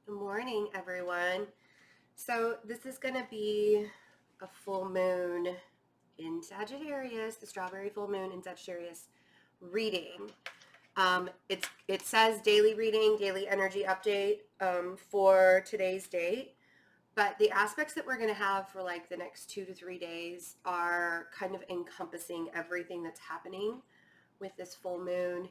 Good morning, everyone. So this is going to be a full moon in Sagittarius, the strawberry full moon in Sagittarius reading. It says daily reading, daily energy update for today's date, but the aspects that we're going to have for like the next 2 to 3 days are kind of encompassing everything that's happening with this full moon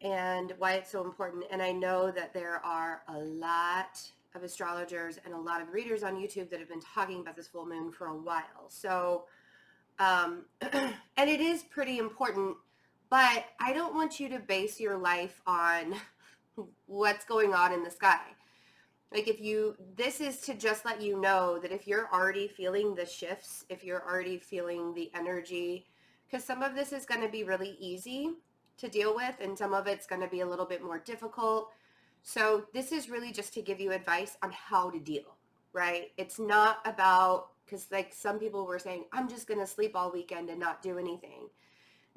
and why it's so important. And I know that there are a lot of astrologers and a lot of readers on YouTube that have been talking about this full moon for a while. So, and it is pretty important, but I don't want you to base your life on what's going on in the sky. Like this is to just let you know that if you're already feeling the shifts, if you're already feeling the energy, because some of this is going to be really easy to deal with and some of it's going to be a little bit more difficult. So this is really just to give you advice on how to deal, right? It's not about, because like some people were saying, I'm just going to sleep all weekend and not do anything.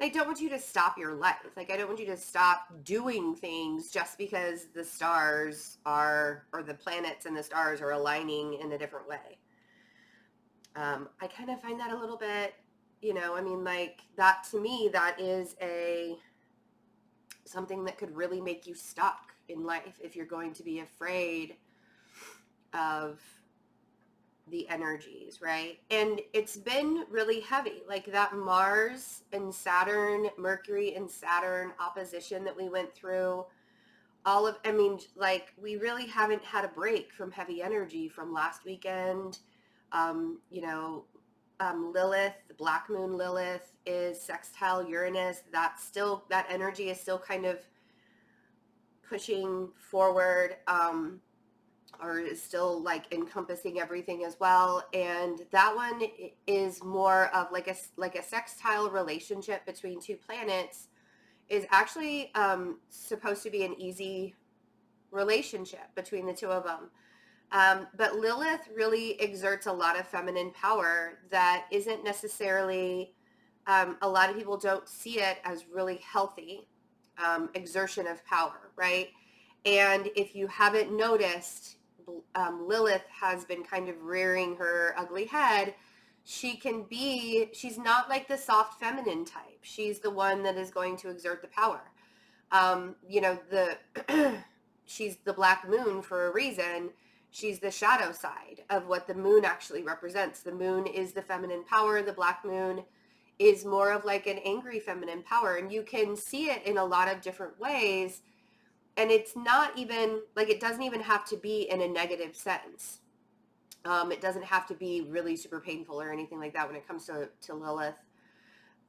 I don't want you to stop your life. Like, I don't want you to stop doing things just because the stars are, or the planets and the stars are aligning in a different way. I kind of find that a little bit, like that to me, that is something that could really make you stuck in life if you're going to be afraid of the energies, right? And it's been really heavy, like that Mars and Saturn, Mercury and Saturn opposition that we went through. We really haven't had a break from heavy energy from last weekend. Lilith, the black moon Lilith is sextile Uranus. That energy is still kind of pushing forward. Or is still like encompassing everything as well. And that one is more of like a sextile relationship between two planets is actually supposed to be an easy relationship between the two of them. But Lilith really exerts a lot of feminine power that isn't necessarily, a lot of people don't see it as really healthy exertion of power, right? And if you haven't noticed, Lilith has been kind of rearing her ugly head. She's not like the soft feminine type. She's the one that is going to exert the power. She's the black moon for a reason. She's the shadow side of what the moon actually represents. The moon is the feminine power. The black moon is more of like an angry feminine power. And you can see it in a lot of different ways. And it's not even, like, it doesn't even have to be in a negative sense. It doesn't have to be really super painful or anything like that when it comes to Lilith.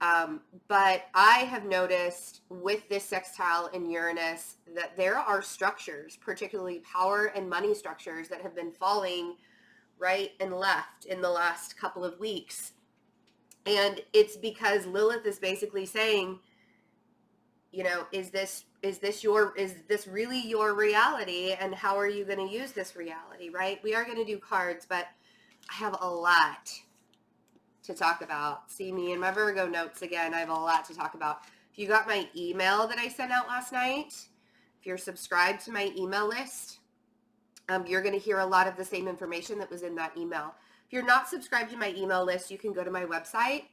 But I have noticed with this sextile in Uranus that there are structures, particularly power and money structures, that have been falling right and left in the last couple of weeks. And it's because Lilith is basically saying, is this really your reality, and how are you going to use this reality, right? We are going to do cards, but I have a lot to talk about. See me in my Virgo notes again. I have a lot to talk about. If you got my email that I sent out last night, if you're subscribed to my email list, you're going to hear a lot of the same information that was in that email. If you're not subscribed to my email list, you can go to my website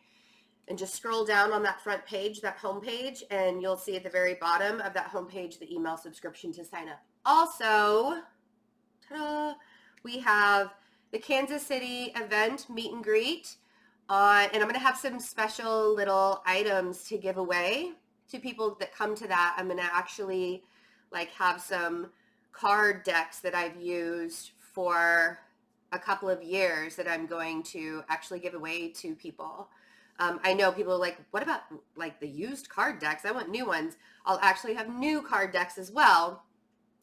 and just scroll down on that front page, that home page, and you'll see at the very bottom of that home page the email subscription to sign up. Also, ta-da, we have the Kansas City event meet and greet and I'm going to have some special little items to give away to people that come to that. I'm going to actually have some card decks that I've used for a couple of years that I'm going to actually give away to people. I know people are like, what about the used card decks? I want new ones. I'll actually have new card decks as well,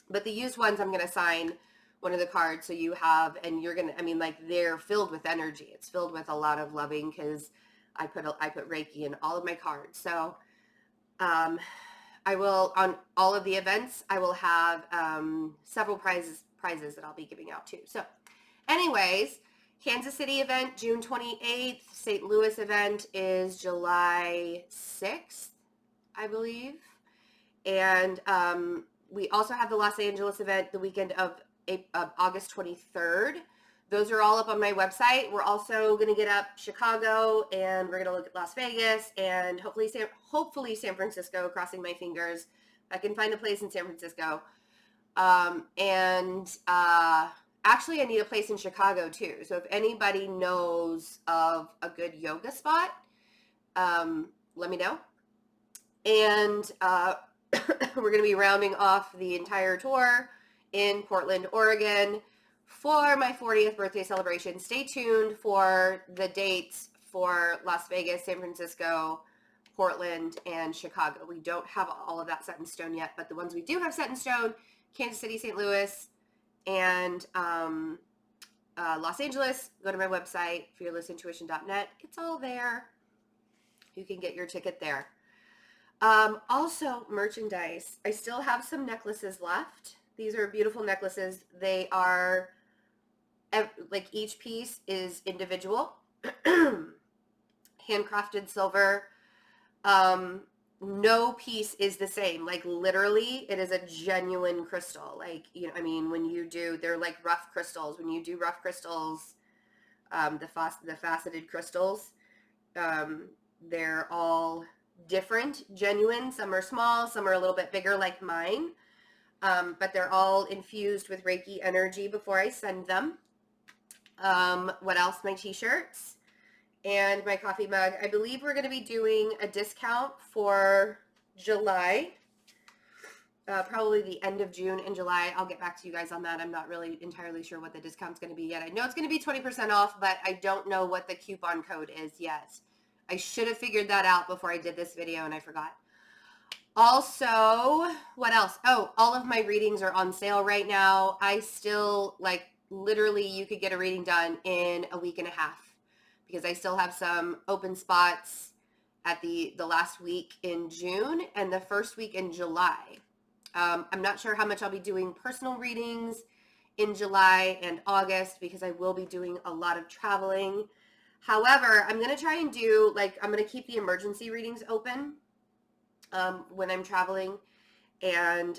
but the used ones I'm going to sign one of the cards so you have, and you're going to, they're filled with energy. It's filled with a lot of loving because I put Reiki in all of my cards. So I will, on all of the events, I will have several prizes that I'll be giving out too. So anyways, Kansas City event, June 28th. St. Louis event is July 6th, I believe. And we also have the Los Angeles event the weekend of August 23rd. Those are all up on my website. We're also going to get up Chicago, and we're going to look at Las Vegas, and hopefully San Francisco, crossing my fingers. I can find a place in San Francisco. Actually, I need a place in Chicago too. So if anybody knows of a good yoga spot, let me know. And we're going to be rounding off the entire tour in Portland, Oregon for my 40th birthday celebration. Stay tuned for the dates for Las Vegas, San Francisco, Portland, and Chicago. We don't have all of that set in stone yet, but the ones we do have set in stone, Kansas City, St. Louis, and Los Angeles. Go to my website, fearlessintuition.net. It's all there. You can get your ticket there. Also, merchandise. I still have some necklaces left. These are beautiful necklaces. They are, like, each piece is individual. Handcrafted silver. No piece is the same. Like, literally, it is a genuine crystal. Like, you know, I mean, when you do, they're like rough crystals. When you do rough crystals, the faceted crystals, they're all different, genuine. Some are small, some are a little bit bigger like mine, but they're all infused with Reiki energy before I send them. What else? My t-shirts and my coffee mug. I believe we're going to be doing a discount for July, probably the end of June and July. I'll get back to you guys on that. I'm not really entirely sure what the discount's going to be yet. I know it's going to be 20% off, but I don't know what the coupon code is yet. I should have figured that out before I did this video, and I forgot. Also, what else? Oh, all of my readings are on sale right now. I still, like, literally, you could get a reading done in a week and a half because I still have some open spots at the last week in June and the first week in July. I'm not sure how much I'll be doing personal readings in July and August because I will be doing a lot of traveling. However, I'm going to try and do, like, I'm going to keep the emergency readings open when I'm traveling and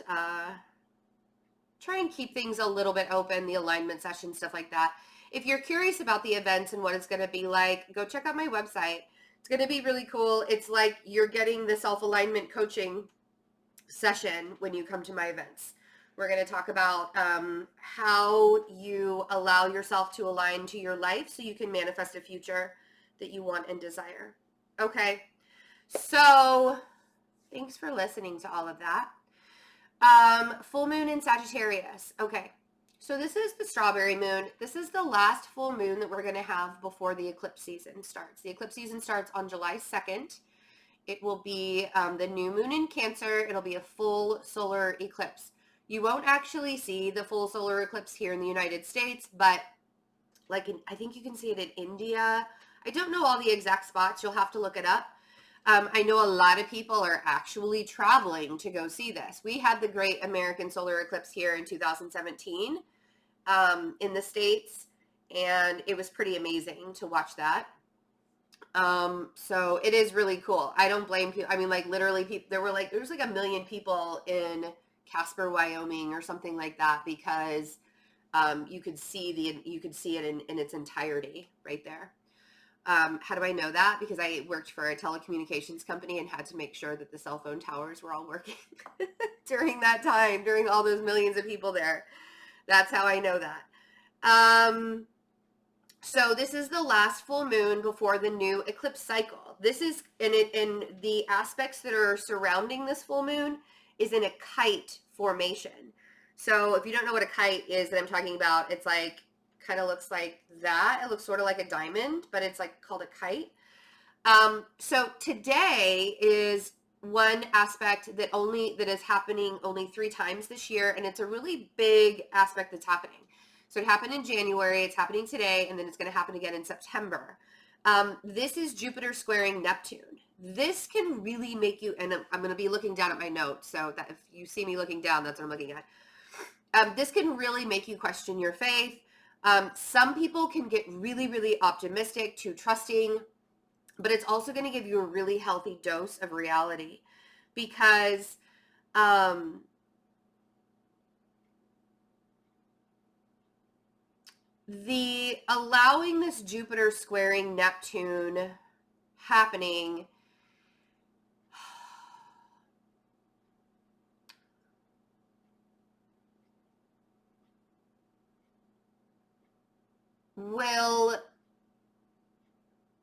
try and keep things a little bit open, the alignment session, stuff like that. If you're curious about the events and what it's going to be like, go check out my website. It's going to be really cool. It's like you're getting the self-alignment coaching session when you come to my events. We're going to talk about how you allow yourself to align to your life so you can manifest a future that you want and desire. Okay, so thanks for listening to all of that. Full moon in Sagittarius. Okay, so this is the strawberry moon. This is the last full moon that we're going to have before the eclipse season starts. The eclipse season starts on July 2nd. It will be the new moon in Cancer. It'll be a full solar eclipse. You won't actually see the full solar eclipse here in the United States, but like I think you can see it in India. I don't know all the exact spots. You'll have to look it up. I know a lot of people are actually traveling to go see this. We had the Great American Solar Eclipse here in 2017 in the States, and it was pretty amazing to watch that. So it is really cool. I don't blame people. I mean, like, literally, there was like 1 million people in Casper, Wyoming or something like that because you could see it in its entirety right there. How do I know that? Because I worked for a telecommunications company and had to make sure that the cell phone towers were all working during that time, during all those millions of people there. That's how I know that. So this is the last full moon before the new eclipse cycle. This is in the aspects that are surrounding this full moon is in a kite formation. So if you don't know what a kite is that I'm talking about, it's like kind of looks like that. It looks sort of like a diamond, but it's like called a kite. So today is one aspect that is happening only 3 times this year, and it's a really big aspect that's happening. So it happened in January, it's happening today, and then it's going to happen again in September. This is Jupiter squaring Neptune. This can really make you, and I'm going to be looking down at my notes, so that if you see me looking down, that's what I'm looking at. This can really make you question your faith. Some people can get really, really optimistic to trusting, but it's also going to give you a really healthy dose of reality because the allowing this Jupiter squaring Neptune happening will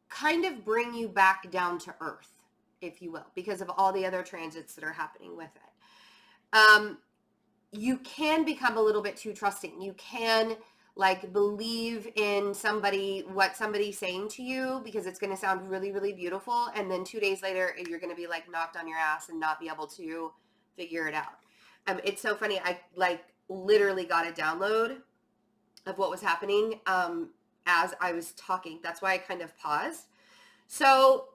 kind of bring you back down to earth, if you will, because of all the other transits that are happening with it. You can become a little bit too trusting. You can like believe in somebody, what somebody's saying to you, because it's going to sound really, really beautiful. And then 2 days later, you're going to be like knocked on your ass and not be able to figure it out. It's so funny. I like literally got a download of what was happening as I was talking. That's why I kind of paused. So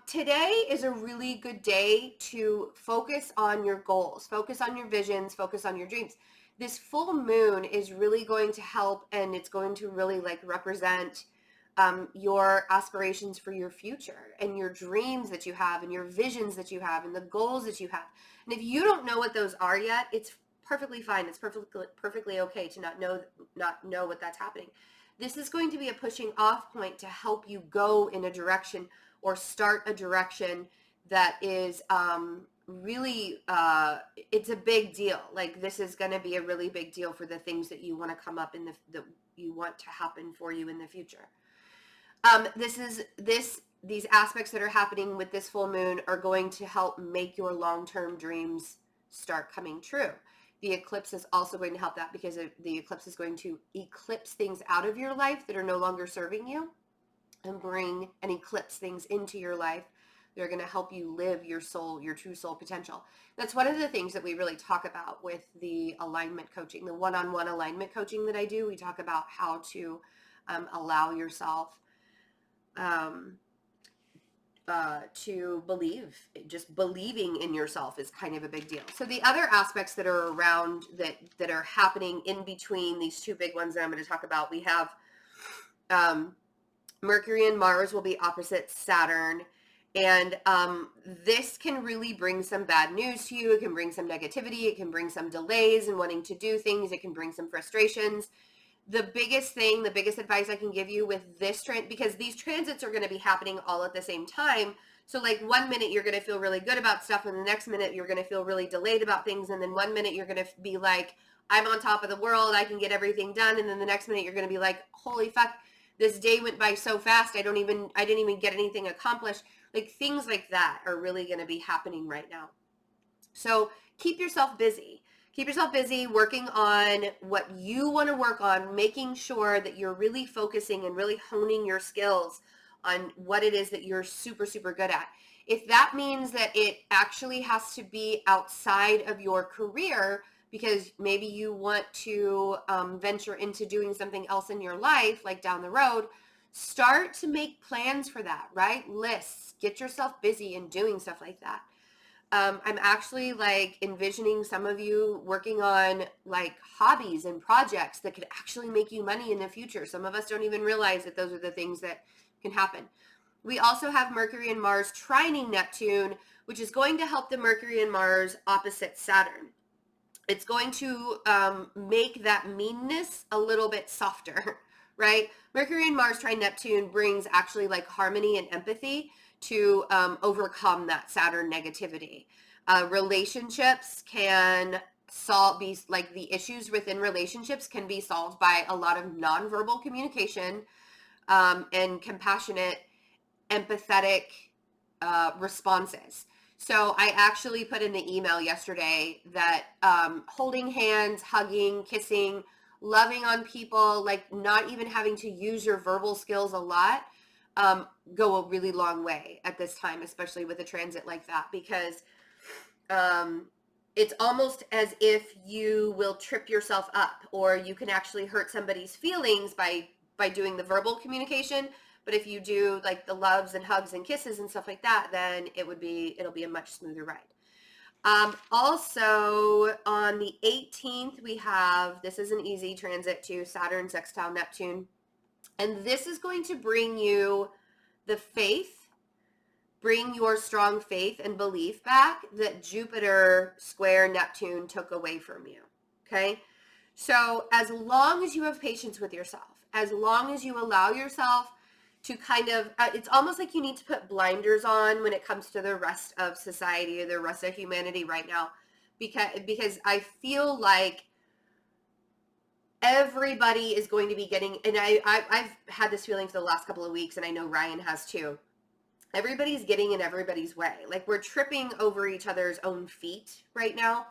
today is a really good day to focus on your goals, focus on your visions, focus on your dreams. This full moon is really going to help, and it's going to really like represent your aspirations for your future and your dreams that you have and your visions that you have and the goals that you have. And if you don't know what those are yet, it's perfectly fine. It's perfectly okay to not know what that's happening. This is going to be a pushing off point to help you go in a direction or start a direction that is really, it's a big deal. Like this is going to be a really big deal for the things that you want to come up in that you want to happen for you in the future. These aspects that are happening with this full moon are going to help make your long-term dreams start coming true. The eclipse is also going to help that, because the eclipse is going to eclipse things out of your life that are no longer serving you and bring and eclipse things into your life that are going to help you live your soul, your true soul potential. That's one of the things that we really talk about with the alignment coaching, the one-on-one alignment coaching that I do. We talk about how to allow yourself to believe. Just believing in yourself is kind of a big deal. So the other aspects that are around that are happening in between these two big ones that I'm going to talk about, we have Mercury and Mars will be opposite Saturn. And this can really bring some bad news to you. It can bring some negativity. It can bring some delays in wanting to do things. It can bring some frustrations. The biggest advice I can give you with this because these transits are going to be happening all at the same time. So like 1 minute you're going to feel really good about stuff, and the next minute you're going to feel really delayed about things. And then 1 minute you're going to be like, I'm on top of the world, I can get everything done. And then the next minute you're going to be like, holy fuck, this day went by so fast. I didn't even get anything accomplished. Like things like that are really going to be happening right now. So keep yourself busy. Keep yourself busy working on what you want to work on, making sure that you're really focusing and really honing your skills on what it is that you're super, super good at. If that means that it actually has to be outside of your career, because maybe you want to venture into doing something else in your life, like down the road, start to make plans for that, right? Lists, get yourself busy and doing stuff like that. I'm actually like envisioning some of you working on like hobbies and projects that could actually make you money in the future. Some of us don't even realize that those are the things that can happen. We also have Mercury and Mars trining Neptune, which is going to help the Mercury and Mars opposite Saturn. It's going to make that meanness a little bit softer, right? Mercury and Mars trine Neptune brings actually like harmony and empathy to overcome that Saturn negativity. Relationships can be like the issues within relationships can be solved by a lot of nonverbal communication and compassionate, empathetic responses. So I actually put in the email yesterday that holding hands, hugging, kissing, loving on people, like not even having to use your verbal skills a lot, go a really long way at this time, especially with a transit like that, because it's almost as if you will trip yourself up, or you can actually hurt somebody's feelings by doing the verbal communication. But if you do like the loves and hugs and kisses and stuff like that, then it'll be a much smoother ride. Also on the 18th, we have, this is an easy transit to Saturn, Sextile, Neptune. And this is going to bring you the faith, bring your strong faith and belief back that Jupiter square Neptune took away from you. Okay. So as long as you have patience with yourself, as long as you allow yourself to kind of, it's almost like you need to put blinders on when it comes to the rest of society or the rest of humanity right now, because I feel like everybody is going to be getting, and I've had this feeling for the last couple of weeks, and I know Ryan has too. Everybody's getting in everybody's way. Like, we're tripping over each other's own feet right now.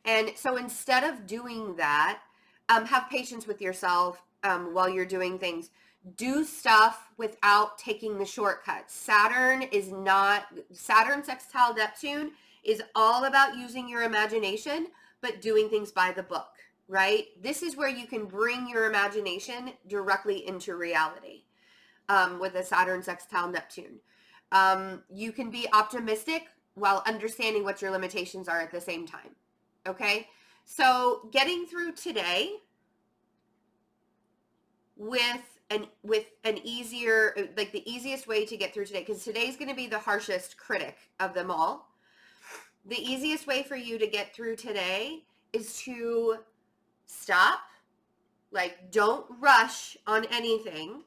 And so instead of doing that, have patience with yourself while you're doing things. Do stuff without taking the shortcuts. Saturn sextile Neptune is all about using your imagination, but doing things by the book, right? This is where you can bring your imagination directly into reality with a Saturn sextile Neptune. You can be optimistic while understanding what your limitations are at the same time. Okay, so getting through today with an easier, like the easiest way to get through today, because today's going to be the harshest critic of them all. The easiest way for you to get through today is to stop, like, don't rush on anything,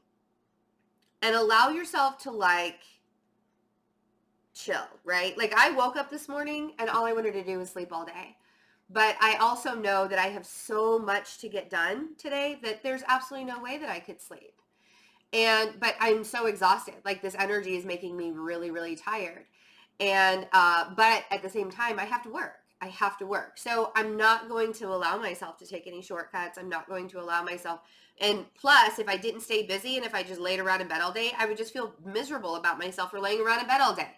and allow yourself to, like, chill, right? Like, I woke up this morning and all I wanted to do was sleep all day. But I also know that I have so much to get done today that there's absolutely no way that I could sleep. But I'm so exhausted. Like, this energy is making me really, really tired. But at the same time, I have to work. I have to work. So I'm not going to allow myself to take any shortcuts. I'm not going to allow myself. And plus, if I didn't stay busy and if I just laid around in bed all day, I would just feel miserable about myself for laying around in bed all day.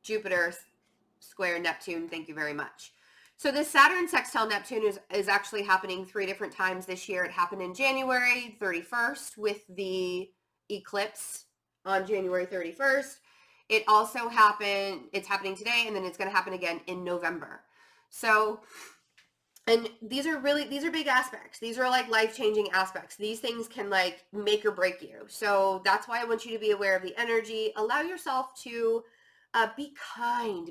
Jupiter square Neptune, thank you very much. So this Saturn sextile Neptune is actually happening 3 different times this year. It happened in January 31st with the eclipse on January 31st. It also happened, it's happening today, and then it's going to happen again in November. So, and these are big aspects. These are like life-changing aspects. These things can like make or break you. So that's why I want you to be aware of the energy. Allow yourself to be kind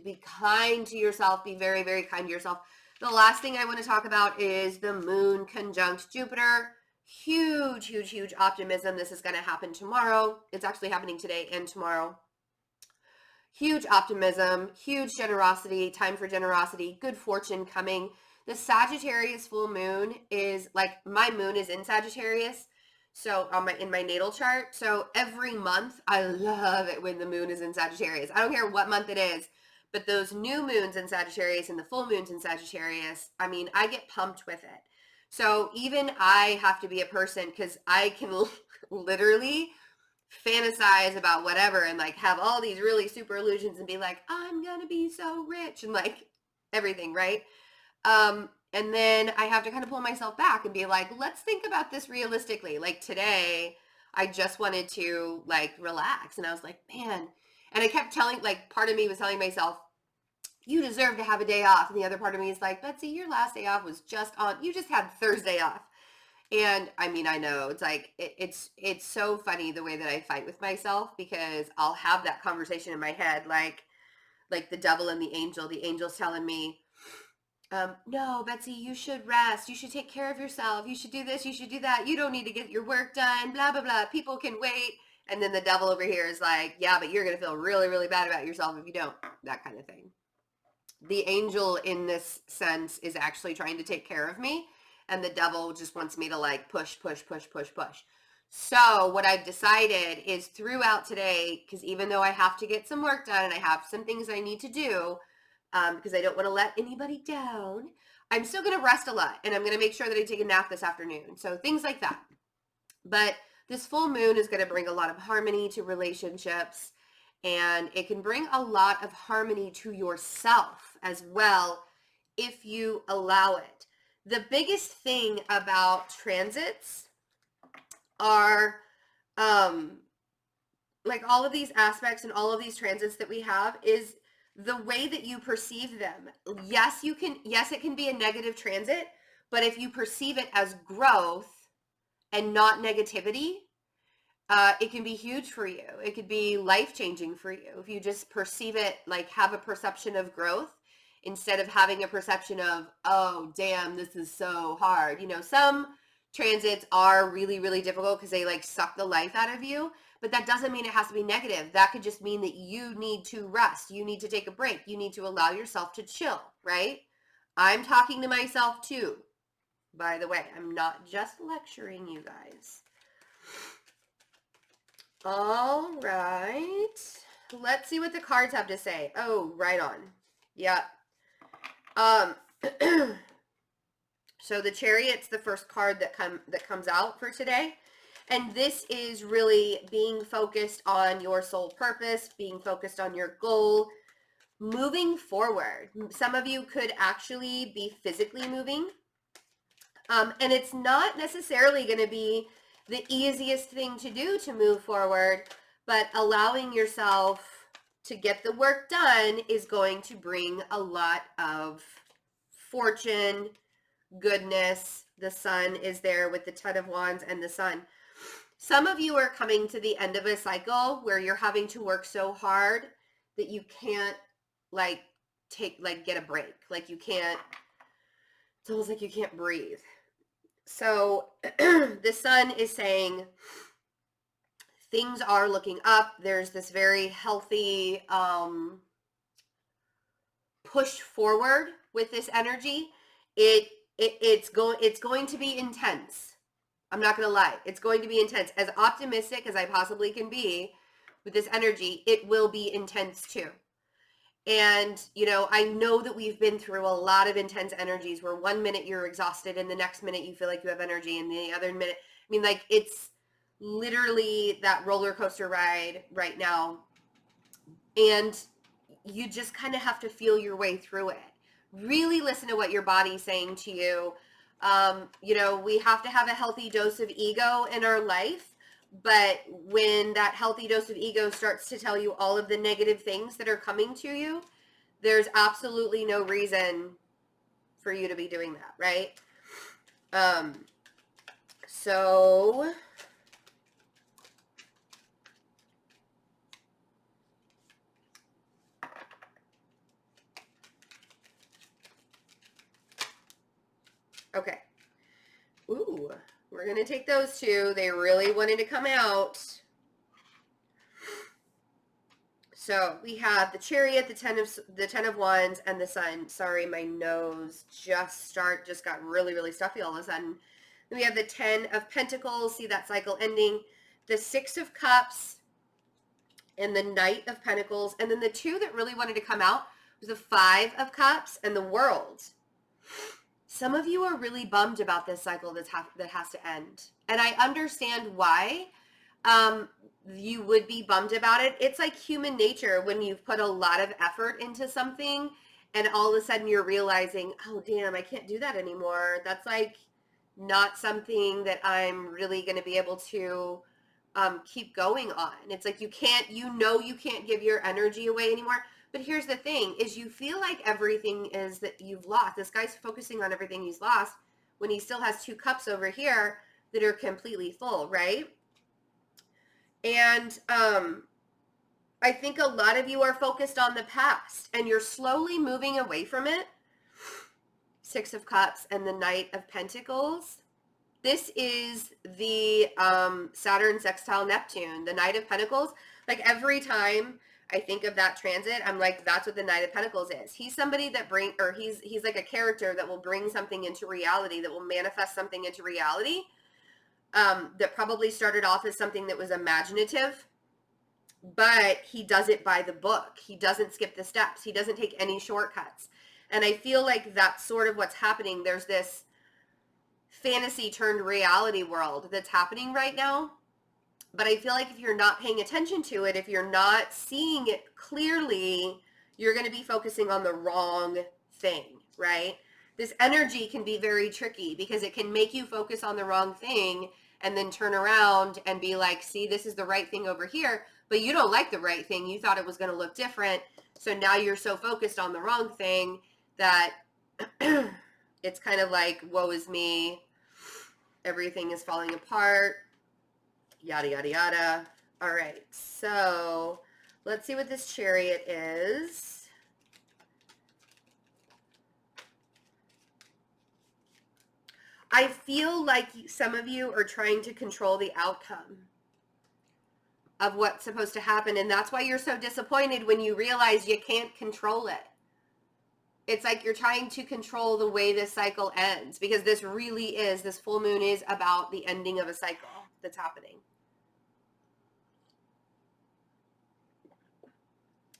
to yourself. Be very, very kind to yourself. The last thing I want to talk about is the moon conjunct Jupiter. Huge, huge, huge optimism. This is going to happen tomorrow. It's actually happening today and tomorrow. Huge optimism, huge generosity, time for generosity, good fortune coming. The Sagittarius full moon is like, my moon is in Sagittarius. So in my natal chart, so every month, I love it when the moon is in Sagittarius. I don't care what month it is, but those new moons in Sagittarius and the full moons in Sagittarius, I mean, I get pumped with it. So even I have to be a person, because I can literally fantasize about whatever and like have all these really super illusions and be like, I'm gonna be so rich and like everything, right? And then I have to kind of pull myself back and be like, let's think about this realistically. Like today, I just wanted to like relax. And I was like, man. And I kept telling, like, part of me was telling myself, you deserve to have a day off. And the other part of me is like, Betsy, your last day off was you just had Thursday off. And I mean, I know it's like, it's so funny the way that I fight with myself, because I'll have that conversation in my head, like the devil and the angel's telling me, no, Betsy, you should rest. You should take care of yourself. You should do this. You should do that. You don't need to get your work done, blah, blah, blah. People can wait. And then the devil over here is like, yeah, but you're going to feel really, really bad about yourself if you don't. That kind of thing. The angel in this sense is actually trying to take care of me. And the devil just wants me to like push. So what I've decided is throughout today, because even though I have to get some work done and I have some things I need to do, because I don't want to let anybody down, I'm still going to rest a lot, and I'm going to make sure that I take a nap this afternoon. So things like that. But this full moon is going to bring a lot of harmony to relationships, and it can bring a lot of harmony to yourself as well if you allow it. The biggest thing about transits are like all of these aspects and all of these transits that we have is the way that you perceive them. Yes, it can be a negative transit, but if you perceive it as growth and not negativity, it can be huge for you. It could be life-changing for you if you just perceive it, like have a perception of growth instead of having a perception of, oh, damn, this is so hard. You know, some transits are really, really difficult because they like suck the life out of you, but that doesn't mean it has to be negative. That could just mean that you need to rest. You need to take a break. You need to allow yourself to chill, right? I'm talking to myself too, by the way. I'm not just lecturing you guys. All right. Let's see what the cards have to say. Oh, right on. Yeah. So the Chariot's the first card that comes out for today. And this is really being focused on your soul purpose, being focused on your goal, moving forward. Some of you could actually be physically moving. And it's not necessarily going to be the easiest thing to do to move forward, but allowing yourself to get the work done is going to bring a lot of fortune, goodness. The Sun is there with the Ten of Wands and the Sun. Some of you are coming to the end of a cycle where you're having to work so hard that you can't get a break. Like you can't, it's almost like you can't breathe. So the Sun is saying things are looking up. There's this very healthy push forward with this energy. It's going to be intense. I'm not going to lie. It's going to be intense. As optimistic as I possibly can be with this energy, it will be intense too. And, you know, I know that we've been through a lot of intense energies where one minute you're exhausted and the next minute you feel like you have energy and the other minute, I mean, like it's literally that roller coaster ride right now. And you just kind of have to feel your way through it. Really listen to what your body's saying to you. You know, we have to have a healthy dose of ego in our life. But when that healthy dose of ego starts to tell you all of the negative things that are coming to you, there's absolutely no reason for you to be doing that, right? So okay. Ooh, we're going to take those two. They really wanted to come out. So we have the Chariot, the Ten of Wands, and the Sun. Sorry, my nose just got really, really stuffy all of a sudden. Then we have the Ten of Pentacles. See that cycle ending. The Six of Cups and the Knight of Pentacles. And then the two that really wanted to come out was the Five of Cups and the World. Some of you are really bummed about this cycle that has to end. And I understand why. You would be bummed about it. It's like human nature when you've put a lot of effort into something and all of a sudden you're realizing, oh damn, I can't do that anymore. That's like not something that I'm really going to be able to keep going on. It's like you can't give your energy away anymore. But here's the thing is you feel like everything is that you've lost. This guy's focusing on everything he's lost when he still has two cups over here that are completely full, right? And I think a lot of you are focused on the past and you're slowly moving away from it. Six of Cups and the Knight of Pentacles. This is the Saturn Sextile Neptune, the Knight of Pentacles. Like every time I think of that transit, I'm like, that's what the Knight of Pentacles is. He's somebody that he's like a character that will bring something into reality, that will manifest something into reality. That probably started off as something that was imaginative, but he does it by the book. He doesn't skip the steps. He doesn't take any shortcuts. And I feel like that's sort of what's happening. There's this fantasy turned reality world that's happening right now. But I feel like if you're not paying attention to it, if you're not seeing it clearly, you're going to be focusing on the wrong thing, right? This energy can be very tricky because it can make you focus on the wrong thing and then turn around and be like, see, this is the right thing over here, but you don't like the right thing. You thought it was going to look different. So now you're so focused on the wrong thing that it's kind of like, woe is me. Everything is falling apart. Yada, yada, yada. All right. So let's see what this Chariot is. I feel like some of you are trying to control the outcome of what's supposed to happen. And that's why you're so disappointed when you realize you can't control it. It's like you're trying to control the way this cycle ends, because this full moon is about the ending of a cycle that's happening.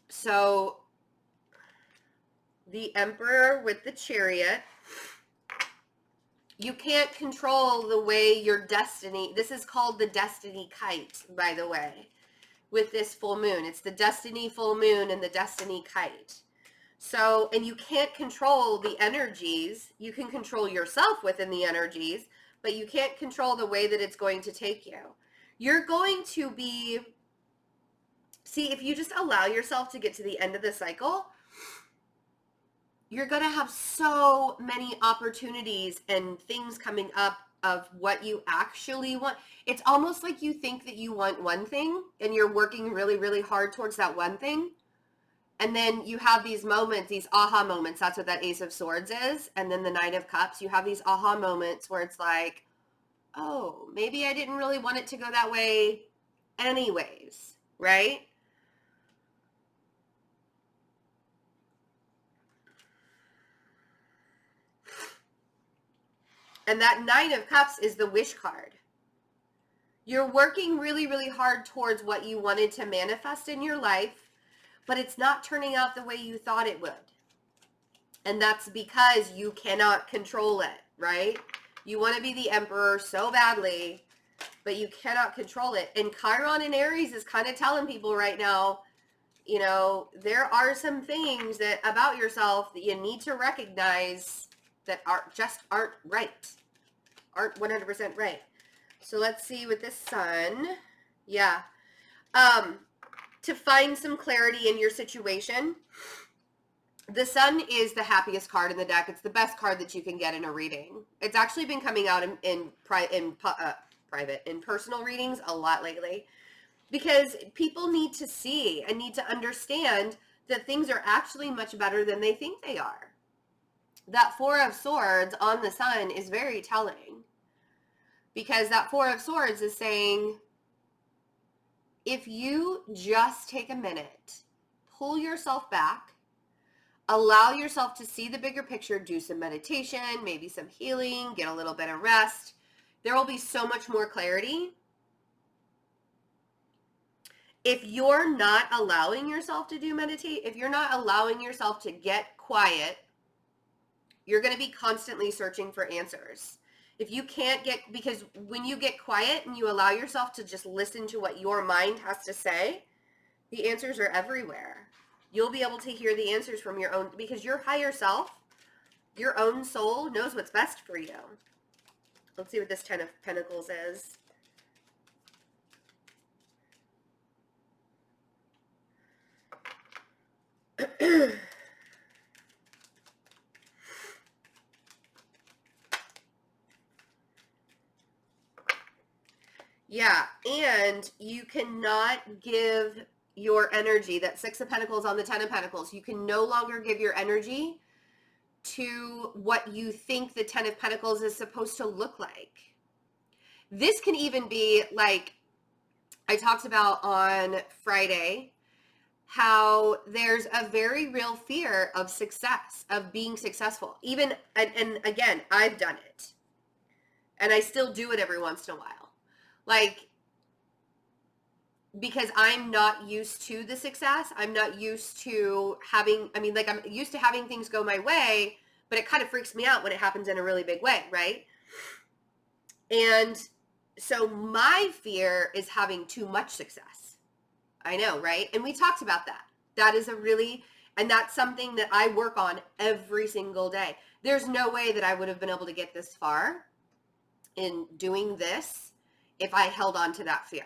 So the Emperor with the Chariot, you can't control the way your destiny, this is called the destiny kite, by the way, with this full moon. It's the destiny full moon and the destiny kite. So, and you can't control the energies. You can control yourself within the energies, but you can't control the way that it's going to take you. You're going to be, see, if you just allow yourself to get to the end of the cycle, you're going to have so many opportunities and things coming up of what you actually want. It's almost like you think that you want one thing and you're working really, really hard towards that one thing. And then you have these moments, these aha moments. That's what that Ace of Swords is. And then the Knight of Cups, you have these aha moments where it's like, oh, maybe I didn't really want it to go that way anyways, right? And that Knight of Cups is the wish card. You're working really, really hard towards what you wanted to manifest in your life, but it's not turning out the way you thought it would. And that's because you cannot control it, right? You want to be the Emperor so badly, but you cannot control it. And Chiron in Aries is kind of telling people right now, you know, there are some things that about yourself that you need to recognize that aren't right, aren't 100% right. So let's see with this Sun. Yeah. To find some clarity in your situation, the Sun is the happiest card in the deck. It's the best card that you can get in a reading. It's actually been coming out in personal readings a lot lately, because people need to see and need to understand that things are actually much better than they think they are. That Four of Swords on the Sun is very telling, because that Four of Swords is saying, if you just take a minute, pull yourself back, allow yourself to see the bigger picture, do some meditation, maybe some healing, get a little bit of rest, there will be so much more clarity. If you're not allowing yourself to if you're not allowing yourself to get quiet, you're going to be constantly searching for answers. If you can't because when you get quiet and you allow yourself to just listen to what your mind has to say, the answers are everywhere. You'll be able to hear the answers from your own, because your higher self, your own soul knows what's best for you. Let's see what this Ten of Pentacles is. Yeah, and you cannot give your energy, that Six of Pentacles on the Ten of Pentacles, you can no longer give your energy to what you think the Ten of Pentacles is supposed to look like. This can even be like, I talked about on Friday, how there's a very real fear of success, of being successful. Even, and again, I've done it. And I still do it every once in a while. Like, because I'm not used to the success. I'm not used to having, I'm used to having things go my way, but it kind of freaks me out when it happens in a really big way, right? And so my fear is having too much success. I know, right? And we talked about that. That is and that's something that I work on every single day. There's no way that I would have been able to get this far in doing this if I held on to that fear,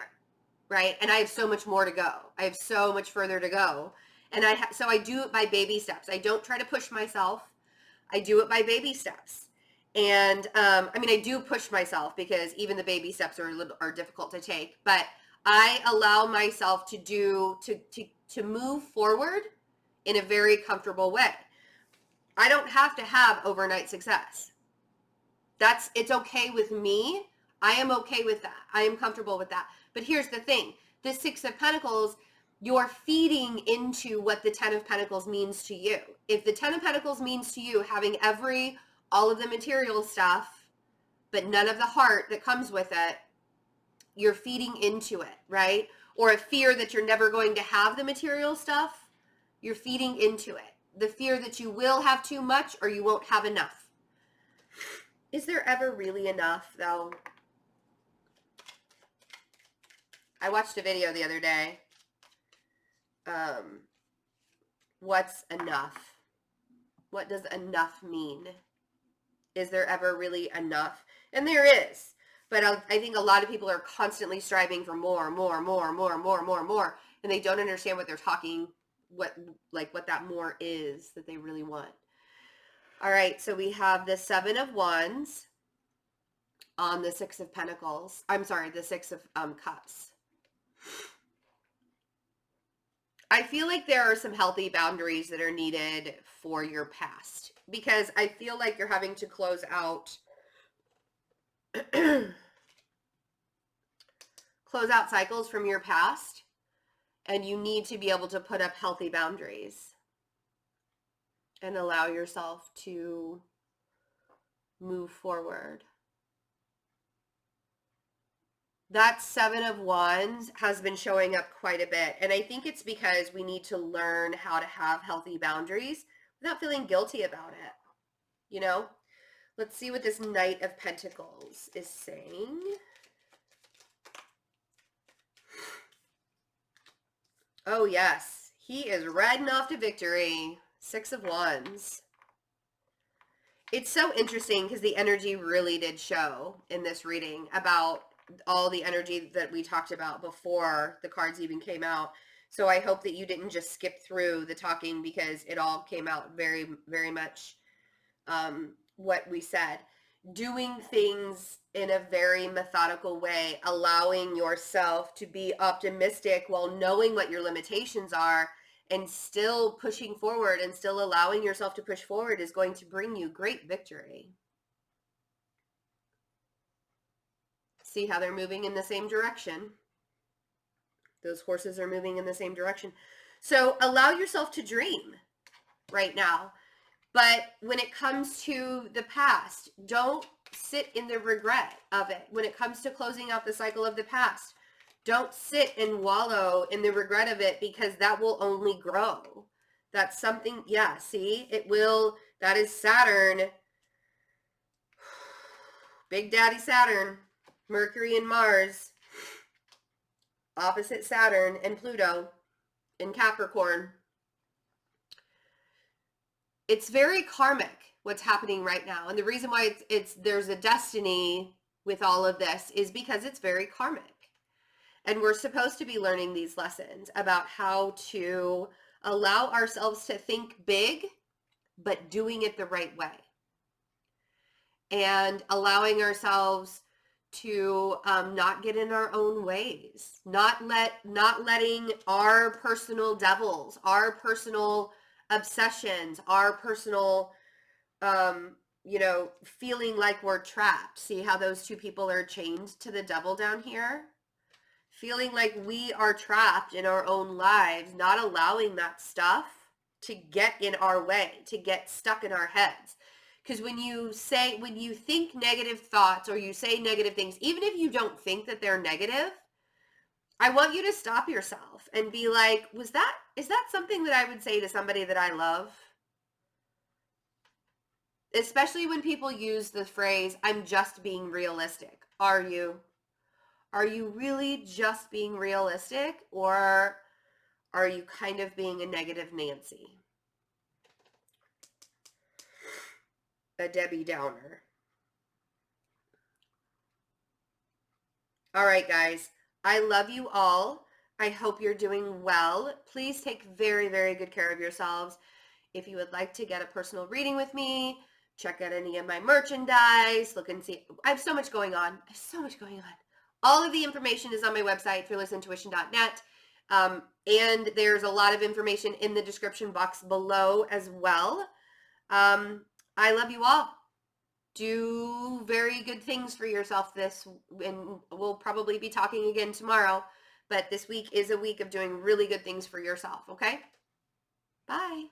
right? And I have so much more to go. I have so much further to go. And so I do it by baby steps. I don't try to push myself. I do it by baby steps. And I do push myself, because even the baby steps are difficult to take, but I allow myself to move forward in a very comfortable way. I don't have to have overnight success. It's okay with me. I am okay with that. I am comfortable with that. But here's the thing. The Six of Pentacles, you're feeding into what the Ten of Pentacles means to you. If the Ten of Pentacles means to you having all of the material stuff, but none of the heart that comes with it, you're feeding into it, right? Or a fear that you're never going to have the material stuff, you're feeding into it. The fear that you will have too much or you won't have enough. Is there ever really enough, though? I watched a video the other day. What's enough? What does enough mean? Is there ever really enough? And there is. But I think a lot of people are constantly striving for more, and they don't understand what they're talking, what that more is that they really want. All right, so we have the Seven of Wands on the Six of Pentacles. I'm sorry, the Six of Cups. I feel like there are some healthy boundaries that are needed for your past, because I feel like you're having to close out cycles from your past, and you need to be able to put up healthy boundaries and allow yourself to move forward. That Seven of Wands has been showing up quite a bit. And I think it's because we need to learn how to have healthy boundaries without feeling guilty about it. You know? Let's see what this Knight of Pentacles is saying. Oh, yes. He is riding off to victory. Six of Wands. It's so interesting because the energy really did show in this reading about all the energy that we talked about before the cards even came out. So I hope that you didn't just skip through the talking, because it all came out very, very much what we said. Doing things in a very methodical way, allowing yourself to be optimistic while knowing what your limitations are, and still pushing forward and still allowing yourself to push forward is going to bring you great victory. See how they're moving in the same direction? Those horses are moving in the same direction. So allow yourself to dream right now. But when it comes to the past, don't sit in the regret of it. When it comes to closing out the cycle of the past, don't sit and wallow in the regret of it, because that will only grow. That's something, yeah, see, it will. That is Saturn. Big Daddy Saturn. Mercury and Mars, opposite Saturn and Pluto in Capricorn. It's very karmic what's happening right now. And the reason why there's a destiny with all of this is because it's very karmic. And we're supposed to be learning these lessons about how to allow ourselves to think big, but doing it the right way. And allowing ourselves to not get in our own ways, not letting our personal devils, our personal obsessions, our personal, feeling like we're trapped. See how those two people are chained to the devil down here? Feeling like we are trapped in our own lives, not allowing that stuff to get in our way, to get stuck in our heads. Because when you think negative thoughts, or you say negative things, even if you don't think that they're negative, I want you to stop yourself and be like, is that something that I would say to somebody that I love? Especially when people use the phrase, I'm just being realistic. Are you? Are you really just being realistic, or are you kind of being a negative Nancy? A Debbie Downer. All right, guys. I love you all. I hope you're doing well. Please take very, very good care of yourselves. If you would like to get a personal reading with me, check out any of my merchandise. Look and see. I have so much going on. All of the information is on my website, fearlessintuition.net. And there's a lot of information in the description box below as well. I love you all. do very good things for yourself and we'll probably be talking again tomorrow, but this week is a week of doing really good things for yourself, okay? Bye.